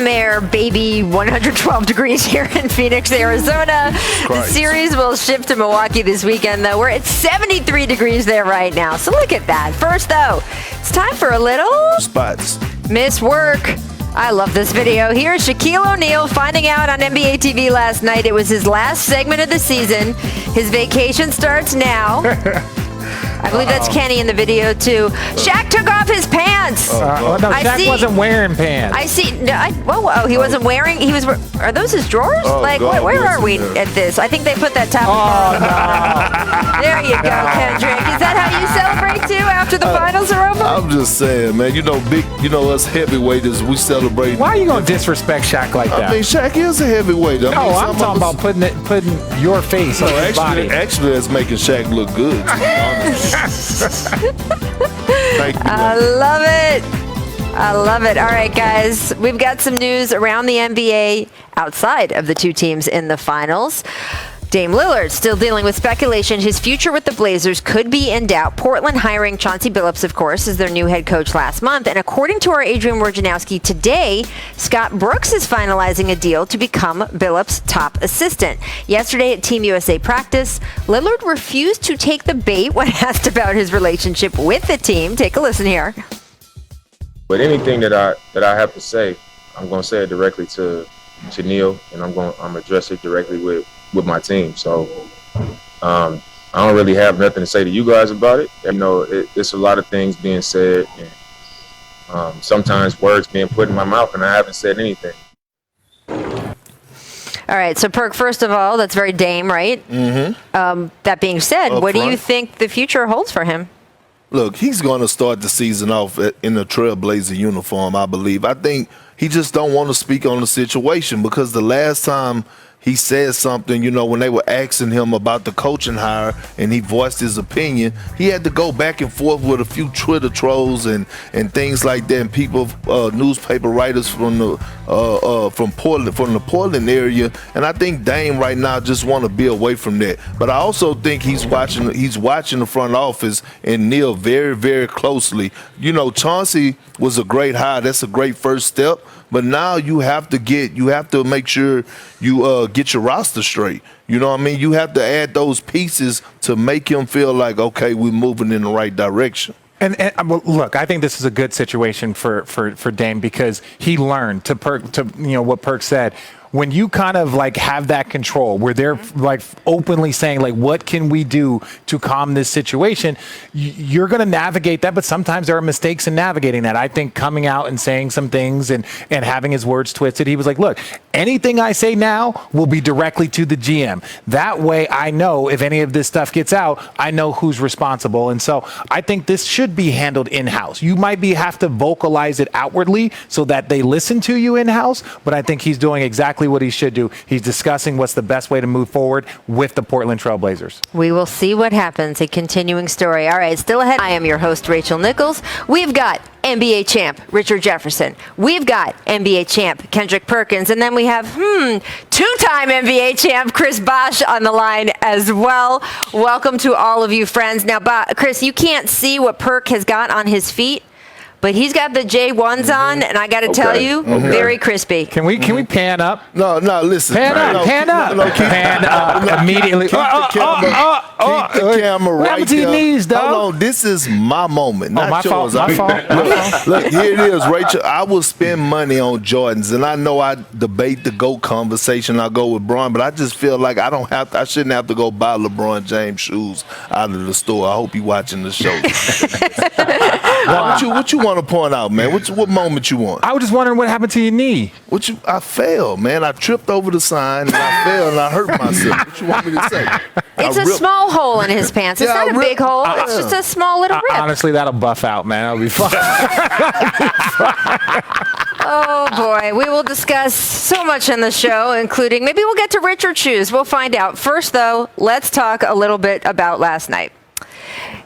Air baby 112 degrees here in Phoenix, Arizona. The series will shift to Milwaukee this weekend, though. We're at 73 degrees there right now. So look at that. First, though, it's time for a little spots. Miss Work. I love this video. Here's Shaquille O'Neal finding out on NBA TV last night. It was his last segment of the season. His vacation starts now. I believe that's Kenny in the video, too. Shaq took off his pants. Shaq wasn't wearing pants. I see. Whoa, he wasn't wearing. He was. Are those his drawers? Where are we at this? I think they put that top. No. There you go, Kendrick. Is that how you celebrate, too, after the finals are over? I'm just saying, man. Us heavyweights, we celebrate. Why are you going to disrespect Shaq like that? I mean, Shaq is a heavyweight. I'm talking about putting your face on his body. Actually, that's making Shaq look good, to be honest. Thank you, I love it. I love it. All right, guys. We've got some news around the NBA outside of the two teams in the finals. Dame Lillard still dealing with speculation. His future with the Blazers could be in doubt. Portland hiring Chauncey Billups, of course, as their new head coach last month. And according to our Adrian Wojnarowski today, Scott Brooks is finalizing a deal to become Billups' top assistant. Yesterday at Team USA practice, Lillard refused to take the bait when asked about his relationship with the team. Take a listen here. But anything that I have to say, I'm going to say it directly to Neil, and I'm going to address it directly with my team. So I don't really have nothing to say to you guys about it. It's a lot of things being said, and sometimes words being put in my mouth, and I haven't said anything. All right, so Perk, first of all, that's very Dame, right? Mm-hmm. That being said, what do you think the future holds for him? Look, he's going to start the season off in a Trailblazer uniform, I believe. I think he just don't want to speak on the situation because the last time he said something, when they were asking him about the coaching hire and he voiced his opinion, he had to go back and forth with a few Twitter trolls and things like that, and people, newspaper writers from the Portland area. And I think Dame right now just want to be away from that. But I also think he's watching the front office and Neil very, very closely. Chauncey was a great hire. That's a great first step. But now you have to make sure you get your roster straight. You know what I mean? You have to add those pieces to make him feel like, okay, we're moving in the right direction. And look, I think this is a good situation for Dame because he learned to what Perk said. When you kind of have that control where they're openly saying what can we do to calm this situation, you're going to navigate that. But sometimes there are mistakes in navigating that. I think coming out and saying some things and having his words twisted, he was like, look, anything I say now will be directly to the GM. That way I know if any of this stuff gets out, I know who's responsible. And so I think this should be handled in-house. You might have to vocalize it outwardly so that they listen to you in-house, but I think he's doing exactly what he should do. He's discussing what's the best way to move forward with the Portland Trail Blazers. We will see what happens. A continuing story. All right, still ahead. I am your host, Rachel Nichols. We've got NBA champ Richard Jefferson. We've got NBA champ Kendrick Perkins. And then we have, two-time NBA champ Chris Bosh on the line as well. Welcome to all of you friends. Now, Chris, you can't see what Perk has got on his feet, but he's got the J1s on, and I got to tell you, very crispy. Can we pan up? No, listen. Pan up immediately. Keep the camera right there. What happened to your knees, dog? Hold on, this is my moment, not yours. My fault. Look, here it is, Rachel. I will spend money on Jordans, and I know I debate the GOAT conversation. I go with Bron, but I just feel like I shouldn't have to go buy LeBron James shoes out of the store. I hope you're watching the show. What you want to point out, man? What moment you want? I was just wondering what happened to your knee. I fell, man. I tripped over the sign, and I fell, and I hurt myself. What you want me to say? It's a small hole in his pants. It's not a big hole. It's just a small little rip. Honestly, that'll buff out, man. That'll be fine. Oh, boy. We will discuss so much in the show, including maybe we'll get to Richard shoes. We'll find out. First, though, let's talk a little bit about last night.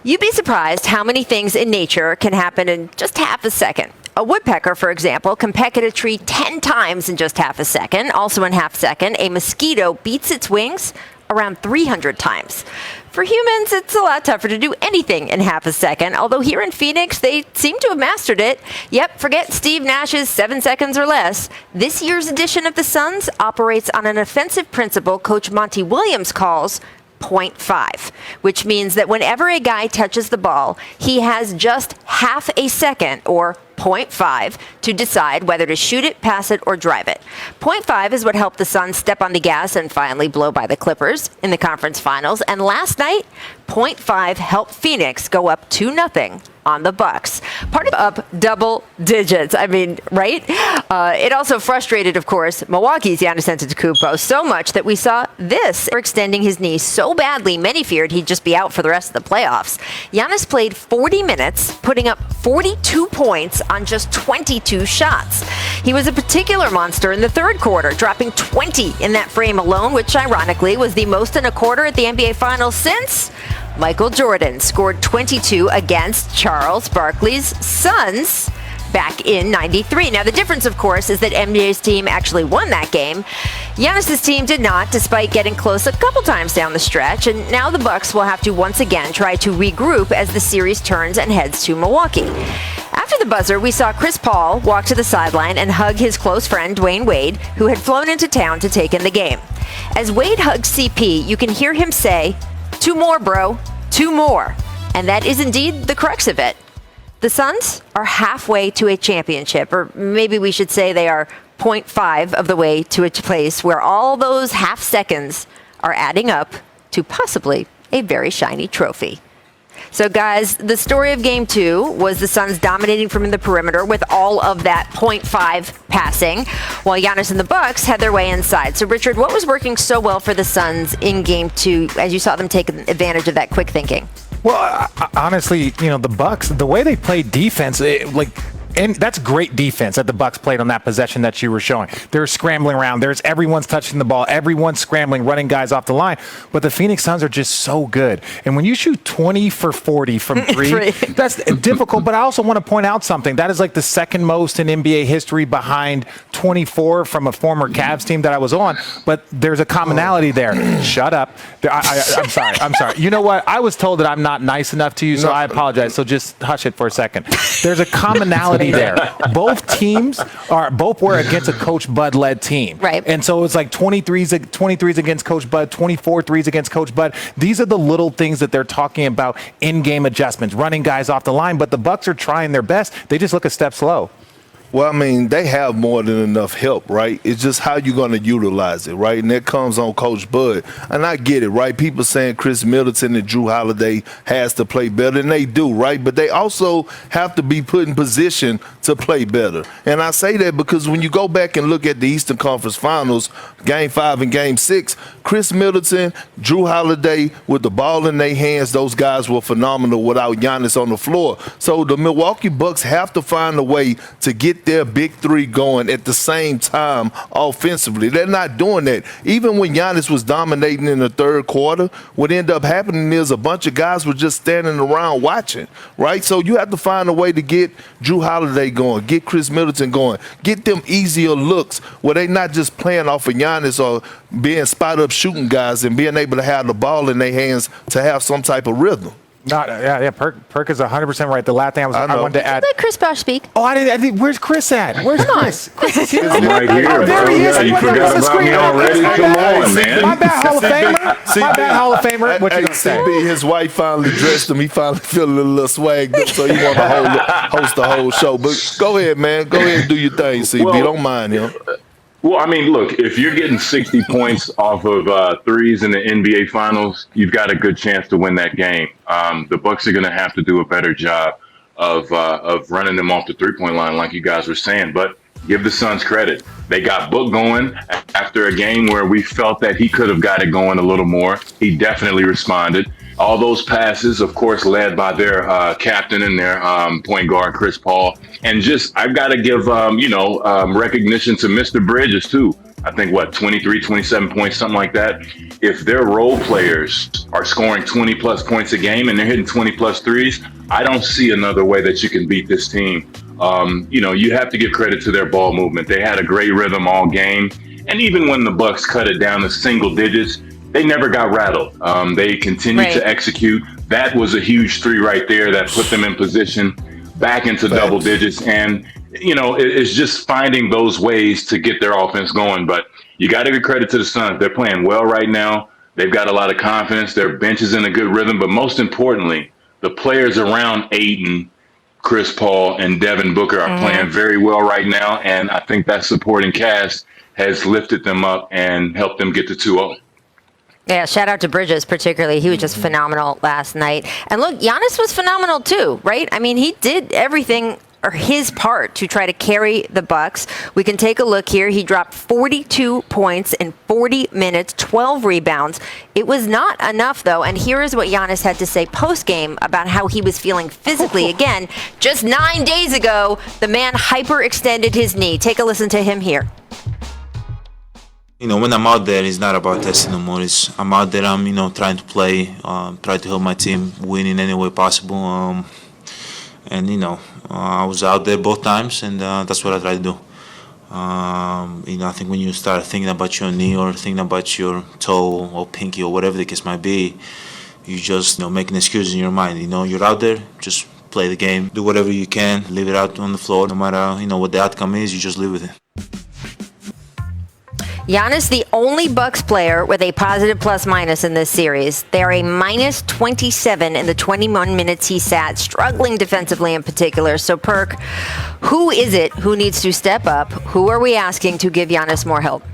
You'd be surprised how many things in nature can happen in just half a second. A woodpecker, for example, can peck at a tree 10 times in just half a second. Also in half a second, a mosquito beats its wings around 300 times. For humans, it's a lot tougher to do anything in half a second, although here in Phoenix, they seem to have mastered it. Yep, forget Steve Nash's 7 seconds or less. This year's edition of the Suns operates on an offensive principle Coach Monty Williams calls 0.5, which means that whenever a guy touches the ball, he has just half a second, or 0.5, to decide whether to shoot it, pass it, or drive it. 0.5 is what helped the Suns step on the gas and finally blow by the Clippers in the conference finals. And last night, 0.5 helped Phoenix go up 2-0 on the Bucks. Part of up double digits. I mean, right? It also frustrated, of course, Milwaukee's Giannis Antetokounmpo so much that we saw this extending his knee so badly many feared he'd just be out for the rest of the playoffs. Giannis played 40 minutes, putting up 42 points on just 22 shots. He was a particular monster in the third quarter, dropping 20 in that frame alone, which ironically was the most in a quarter at the NBA Finals since Michael Jordan scored 22 against Charles Barkley's Suns back in '93. Now, the difference, of course, is that NBA's team actually won that game. Giannis's team did not, despite getting close a couple times down the stretch, and now the Bucks will have to once again try to regroup as the series turns and heads to Milwaukee. After the buzzer, we saw Chris Paul walk to the sideline and hug his close friend Dwayne Wade, who had flown into town to take in the game. As Wade hugs CP, you can hear him say, "2 more, bro. 2 more." And that is indeed the crux of it. The Suns are halfway to a championship, or maybe we should say they are 0.5 of the way to a place where all those half seconds are adding up to possibly a very shiny trophy. So, guys, the story of Game 2 was the Suns dominating from the perimeter with all of that 0.5 passing, while Giannis and the Bucks had their way inside. So, Richard, what was working so well for the Suns in Game 2 as you saw them take advantage of that quick thinking? Well, honestly, the Bucks, the way they played defense, and that's great defense that the Bucks played on that possession that you were showing. They're scrambling around. Everyone's touching the ball. Everyone's scrambling, running guys off the line. But the Phoenix Suns are just so good. And when you shoot 20 for 40 from three, that's difficult. But I also want to point out something. That is like the second most in NBA history behind 24 from a former Cavs team that I was on. But there's a commonality there. Shut up. I'm sorry. I'm sorry. You know what? I was told that I'm not nice enough to you, so I apologize. So just hush it for a second. There's a commonality there. Both teams were against a Coach Bud-led team. Right. And so it's like 23s against Coach Bud, 24 threes against Coach Bud. These are the little things that they're talking about, in-game adjustments, running guys off the line. But the Bucks are trying their best. They just look a step slow. Well, I mean, they have more than enough help, right? It's just how you're going to utilize it, right? And that comes on Coach Bud. And I get it, right? People saying Chris Middleton and Drew Holiday has to play better, and they do, right? But they also have to be put in position to play better. And I say that because when you go back and look at the Eastern Conference Finals, Game 5 and Game 6, Chris Middleton, Drew Holiday, with the ball in their hands, those guys were phenomenal without Giannis on the floor. So the Milwaukee Bucks have to find a way to get their big three going at the same time offensively. They're not doing that. Even when Giannis was dominating in the third quarter, what ended up happening is a bunch of guys were just standing around watching, right? So you have to find a way to get Drew Holiday going, get Chris Middleton going, get them easier looks where they're not just playing off of Giannis or being spot-up shooting guys and being able to have the ball in their hands to have some type of rhythm. Perk is 100% right. The last thing I wanted to add. Let Chris Bosh speak. Oh, I didn't. Where's Chris at? Where's Chris? Chris is here. I'm right here. Oh, there he is. You forgot about me already? Come on, man. My bad, Hall of Famer. My bad, Hall of Famer. What you gonna say? CB, his wife finally dressed him. He finally feeling a little swagged up, so he want to host the whole show. But go ahead, man. Go ahead and do your thing, CB. Well, don't mind him. Well, I mean, look, if you're getting 60 points off of threes in the NBA Finals, you've got a good chance to win that game. The Bucks are going to have to do a better job of running them off the three-point line, like you guys were saying. But give the Suns credit. They got Book going after a game where we felt that he could have got it going a little more. He definitely responded. All those passes, of course, led by their captain and their point guard, Chris Paul. And just, I've got to give, recognition to Mr. Bridges, too. I think, 23, 27 points, something like that. If their role players are scoring 20-plus points a game and they're hitting 20-plus threes, I don't see another way that you can beat this team. You have to give credit to their ball movement. They had a great rhythm all game. And even when the Bucks cut it down to single digits, they never got rattled. They continued to execute. That was a huge three right there that put them in position back into double digits. And, it's just finding those ways to get their offense going. But you got to give credit to the Suns. They're playing well right now. They've got a lot of confidence. Their bench is in a good rhythm. But most importantly, the players around Ayton, Chris Paul, and Devin Booker are playing very well right now. And I think that supporting cast has lifted them up and helped them get to 2-0. Yeah, shout out to Bridges particularly. He was just phenomenal last night. And look, Giannis was phenomenal too, right? I mean, he did everything or his part to try to carry the Bucks. We can take a look here. He dropped 42 points in 40 minutes, 12 rebounds. It was not enough, though. And here is what Giannis had to say post-game about how he was feeling physically. Again, just 9 days ago, the man hyperextended his knee. Take a listen to him here. When I'm out there, it's not about testing no more. I'm out there, I'm, trying to play, try to help my team win in any way possible. I was out there both times, and that's what I try to do. I think when you start thinking about your knee or thinking about your toe or pinky or whatever the case might be, you just, make an excuse in your mind. You're out there, just play the game, do whatever you can, leave it out on the floor. No matter, what the outcome is, you just live with it. Giannis, the only Bucks player with a positive plus-minus in this series. They are a minus 27 in the 21 minutes he sat, struggling defensively in particular. So, Perk, who is it who needs to step up? Who are we asking to give Giannis more help?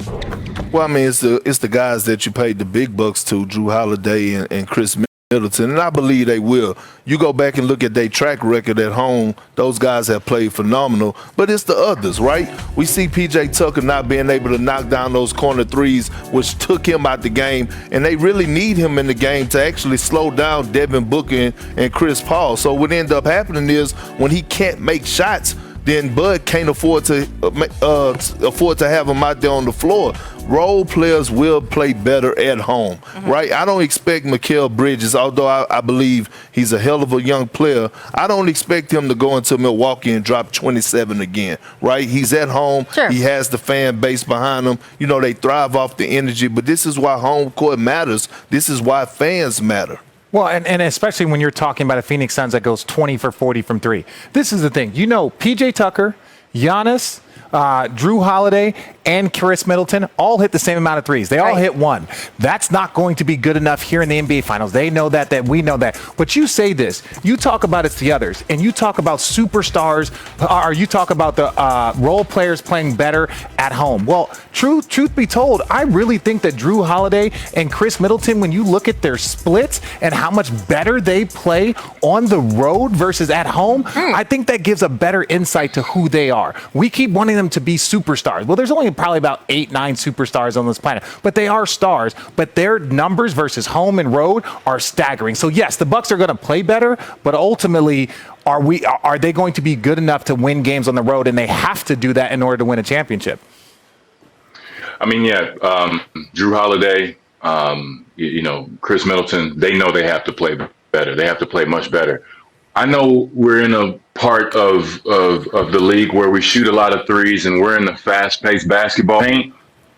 Well, I mean, it's the guys that you paid the big bucks to, Drew Holiday and Chris Middleton, and I believe they will. You go back and look at their track record at home, those guys have played phenomenal, but it's the others, right? We see P.J. Tucker not being able to knock down those corner threes, which took him out the game, and they really need him in the game to actually slow down Devin Booker and Chris Paul. So what ended up happening is when he can't make shots, then Bud can't afford to have him out there on the floor. Role players will play better at home, right? I don't expect Mikal Bridges, although I believe he's a hell of a young player. I don't expect him to go into Milwaukee and drop 27 again, right? He's at home. Sure. He has the fan base behind him. They thrive off the energy, but this is why home court matters. This is why fans matter. Well, and especially when you're talking about a Phoenix Suns that goes 20 for 40 from three. This is the thing. P.J. Tucker, Giannis, Drew Holiday, and Chris Middleton all hit the same amount of threes. They all hit one. That's not going to be good enough here in the NBA Finals. They know that we know that. But you say this. You talk about it's the others, and you talk about superstars, or you talk about the role players playing better at home. Well, truth be told, I really think that Drew Holiday and Chris Middleton, when you look at their splits and how much better they play on the road versus at home, I think that gives a better insight to who they are. We keep wanting them to be superstars. Well, there's only probably about 8-9 superstars on this planet, but they are stars. But their numbers versus home and road are staggering. So yes, the Bucks are going to play better, but ultimately, are they going to be good enough to win games on the road? And they have to do that in order to win a championship. I mean, Drew Holiday, Chris Middleton, they know they have to play better. They have to play much better. I know we're in a part of the league where we shoot a lot of threes and we're in the fast-paced basketball paint.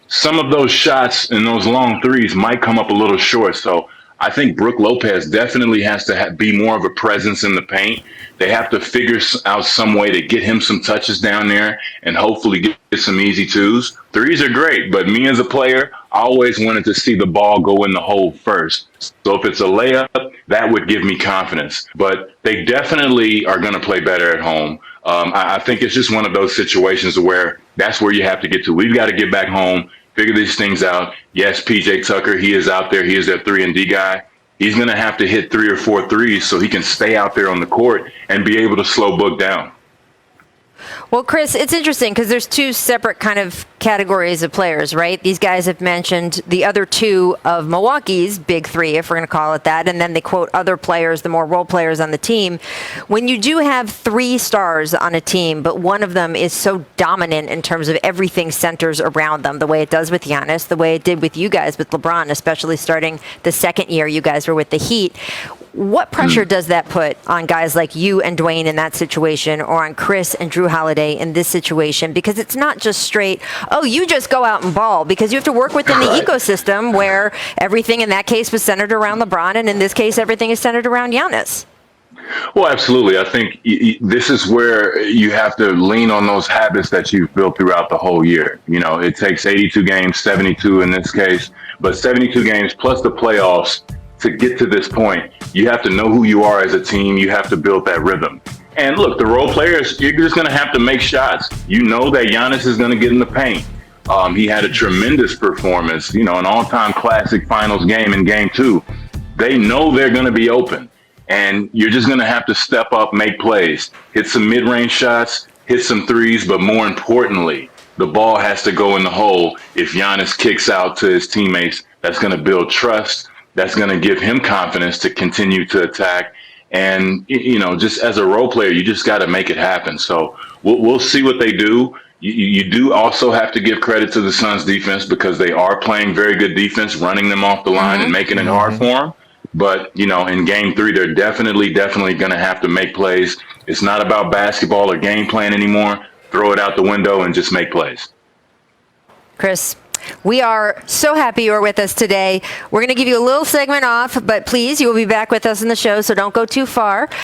Some of those shots and those long threes might come up a little short. So I think Brook Lopez definitely has to be more of a presence in the paint. They have to figure out some way to get him some touches down there and hopefully get some easy twos. Threes are great, but me as a player, I always wanted to see the ball go in the hole first. So if it's a layup, that would give me confidence. But they definitely are going to play better at home. I think it's just one of those situations where that's where you have to get to. We've got to get back home, figure these things out. Yes, P.J. Tucker, he is out there. He is that 3-and-D guy. He's going to have to hit 3 or 4 threes so he can stay out there on the court and be able to slow Book down. Well, Chris, it's interesting because there's two separate kind of categories of players, right? These guys have mentioned the other two of Milwaukee's big three, if we're going to call it that, and then they quote other players, the more role players on the team. When you do have 3 stars on a team, but one of them is so dominant in terms of everything centers around them, the way it does with Giannis, the way it did with you guys with LeBron, especially starting the second year you guys were with the Heat. What pressure does that put on guys like you and Dwayne in that situation, or on Chris and Drew Holiday in this situation? Because it's not just straight, oh, you just go out and ball, because you have to work within the ecosystem where everything in that case was centered around LeBron, and in this case, everything is centered around Giannis. Well, absolutely. I think this is where you have to lean on those habits that you've built throughout the whole year. You know, it takes 82 games, 72 in this case, but 72 games plus the playoffs to get to this point. You have to know who you are as a team. You have to build that rhythm. And look, the role players, you're just going to have to make shots. You know that Giannis is going to get in the paint. He had a tremendous performance, you know, an all-time classic finals game in game 2. They know they're going to be open. And you're just going to have to step up, make plays, hit some mid-range shots, hit some threes, but more importantly, the ball has to go in the hole. If Giannis kicks out to his teammates, that's going to build trust. That's going to give him confidence to continue to attack. And, you know, just as a role player, you just got to make it happen. So we'll see what they do. You do also have to give credit to the Suns defense, because they are playing very good defense, running them off the line and making it hard for them. But, you know, in game 3, they're definitely going to have to make plays. It's not about basketball or game plan anymore. Throw it out the window and just make plays. Chris, we are so happy you're with us today. We're going to give you a little segment off, but please, you will be back with us in the show, so don't go too far.